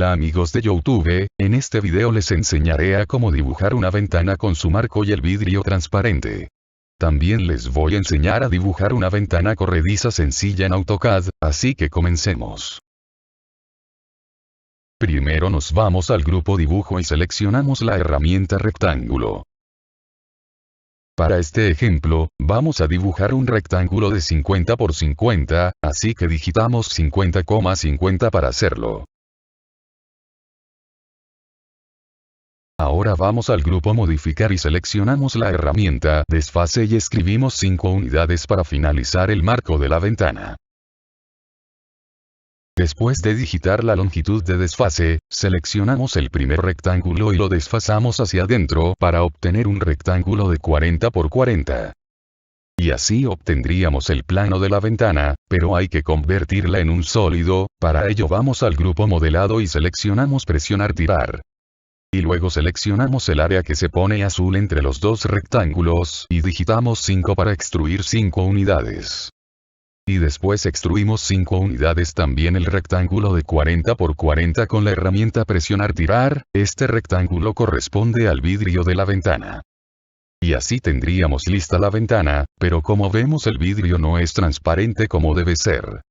Hola amigos de YouTube, en este video les enseñaré a cómo dibujar una ventana con su marco y el vidrio transparente. También les voy a enseñar a dibujar una ventana corrediza sencilla en AutoCAD, así que comencemos. Primero nos vamos al grupo dibujo y seleccionamos la herramienta rectángulo. Para este ejemplo, vamos a dibujar un rectángulo de 50 por 50, así que digitamos 50,50 para hacerlo. Ahora vamos al grupo modificar y seleccionamos la herramienta desfase y escribimos 5 unidades para finalizar el marco de la ventana. Después de digitar la longitud de desfase, seleccionamos el primer rectángulo y lo desfasamos hacia adentro para obtener un rectángulo de 40 por 40. Y así obtendríamos el plano de la ventana, pero hay que convertirla en un sólido. Para ello vamos al grupo modelado y seleccionamos presionar tirar. Y luego seleccionamos el área que se pone azul entre los dos rectángulos y digitamos 5 para extruir 5 unidades. Y después extruimos 5 unidades también el rectángulo de 40 por 40 con la herramienta presionar tirar. Este rectángulo corresponde al vidrio de la ventana. Y así tendríamos lista la ventana, pero como vemos el vidrio no es transparente como debe ser.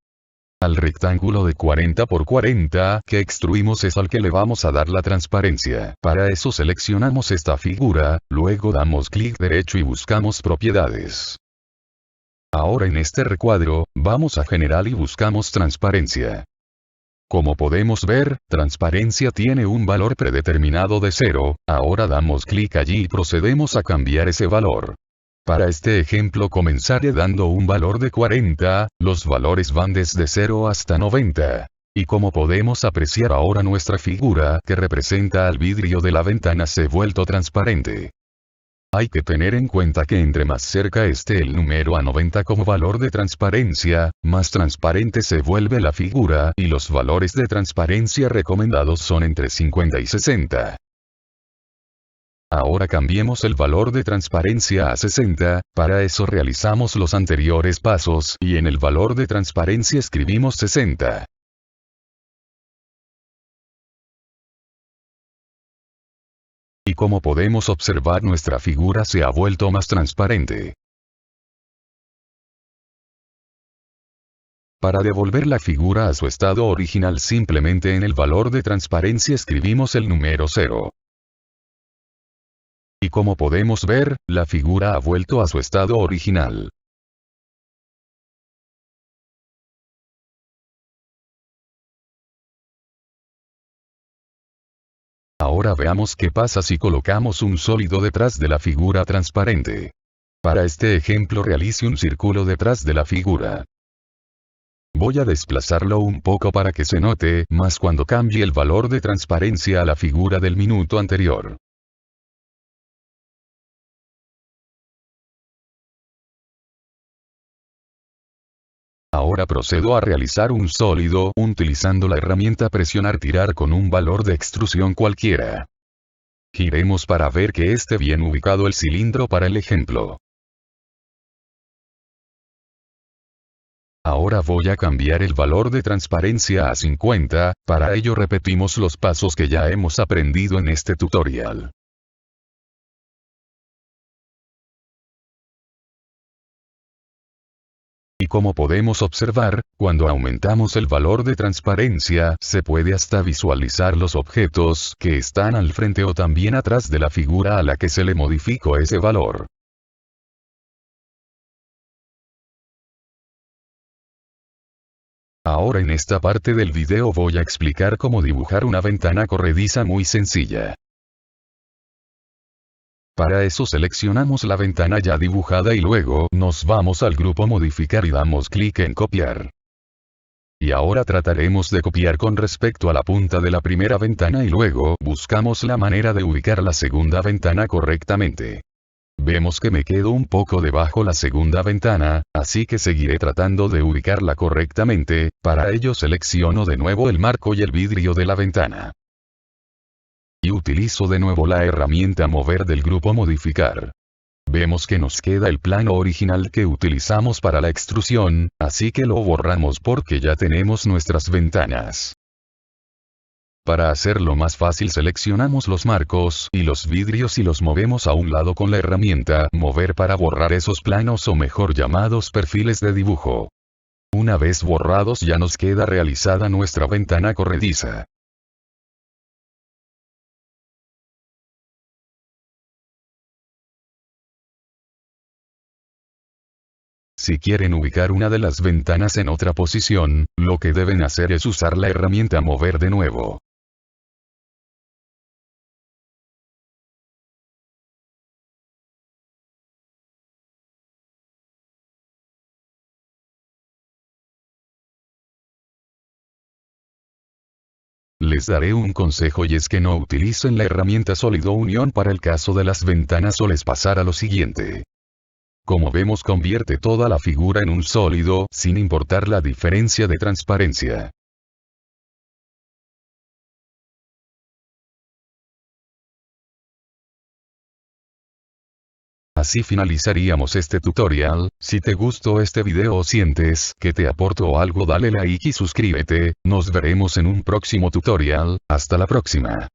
Al rectángulo de 40 por 40 que extruimos es al que le vamos a dar la transparencia. Para eso seleccionamos esta figura, luego damos clic derecho y buscamos propiedades. Ahora en este recuadro, vamos a general y buscamos transparencia. Como podemos ver, transparencia tiene un valor predeterminado de 0, ahora damos clic allí y procedemos a cambiar ese valor. Para este ejemplo comenzaré dando un valor de 40, los valores van desde 0 hasta 90. Y como podemos apreciar ahora nuestra figura que representa al vidrio de la ventana se ha vuelto transparente. Hay que tener en cuenta que entre más cerca esté el número a 90 como valor de transparencia, más transparente se vuelve la figura y los valores de transparencia recomendados son entre 50 y 60. Ahora cambiemos el valor de transparencia a 60, para eso realizamos los anteriores pasos y en el valor de transparencia escribimos 60. Y como podemos observar nuestra figura se ha vuelto más transparente. Para devolver la figura a su estado original simplemente en el valor de transparencia escribimos el número 0. Y como podemos ver, la figura ha vuelto a su estado original. Ahora veamos qué pasa si colocamos un sólido detrás de la figura transparente. Para este ejemplo realice un círculo detrás de la figura. Voy a desplazarlo un poco para que se note más cuando cambie el valor de transparencia a la figura del minuto anterior. Ahora procedo a realizar un sólido utilizando la herramienta presionar tirar con un valor de extrusión cualquiera. Giremos para ver que esté bien ubicado el cilindro para el ejemplo. Ahora voy a cambiar el valor de transparencia a 50, para ello repetimos los pasos que ya hemos aprendido en este tutorial. Y como podemos observar, cuando aumentamos el valor de transparencia, se puede hasta visualizar los objetos que están al frente o también atrás de la figura a la que se le modificó ese valor. Ahora en esta parte del video voy a explicar cómo dibujar una ventana corrediza muy sencilla. Para eso seleccionamos la ventana ya dibujada y luego nos vamos al grupo modificar y damos clic en copiar. Y ahora trataremos de copiar con respecto a la punta de la primera ventana y luego buscamos la manera de ubicar la segunda ventana correctamente. Vemos que me quedo un poco debajo la segunda ventana, así que seguiré tratando de ubicarla correctamente. Para ello selecciono de nuevo el marco y el vidrio de la ventana. Y utilizo de nuevo la herramienta mover del grupo modificar. Vemos que nos queda el plano original que utilizamos para la extrusión, así que lo borramos porque ya tenemos nuestras ventanas. Para hacerlo más fácil seleccionamos los marcos y los vidrios y los movemos a un lado con la herramienta mover para borrar esos planos o mejor llamados perfiles de dibujo. Una vez borrados ya nos queda realizada nuestra ventana corrediza. Si quieren ubicar una de las ventanas en otra posición, lo que deben hacer es usar la herramienta mover de nuevo. Les daré un consejo y es que no utilicen la herramienta sólido unión para el caso de las ventanas o les pasará lo siguiente. Como vemos convierte toda la figura en un sólido sin importar la diferencia de transparencia. Así finalizaríamos este tutorial. Si te gustó este video o sientes que te aportó algo, dale like y suscríbete. Nos veremos en un próximo tutorial. Hasta la próxima.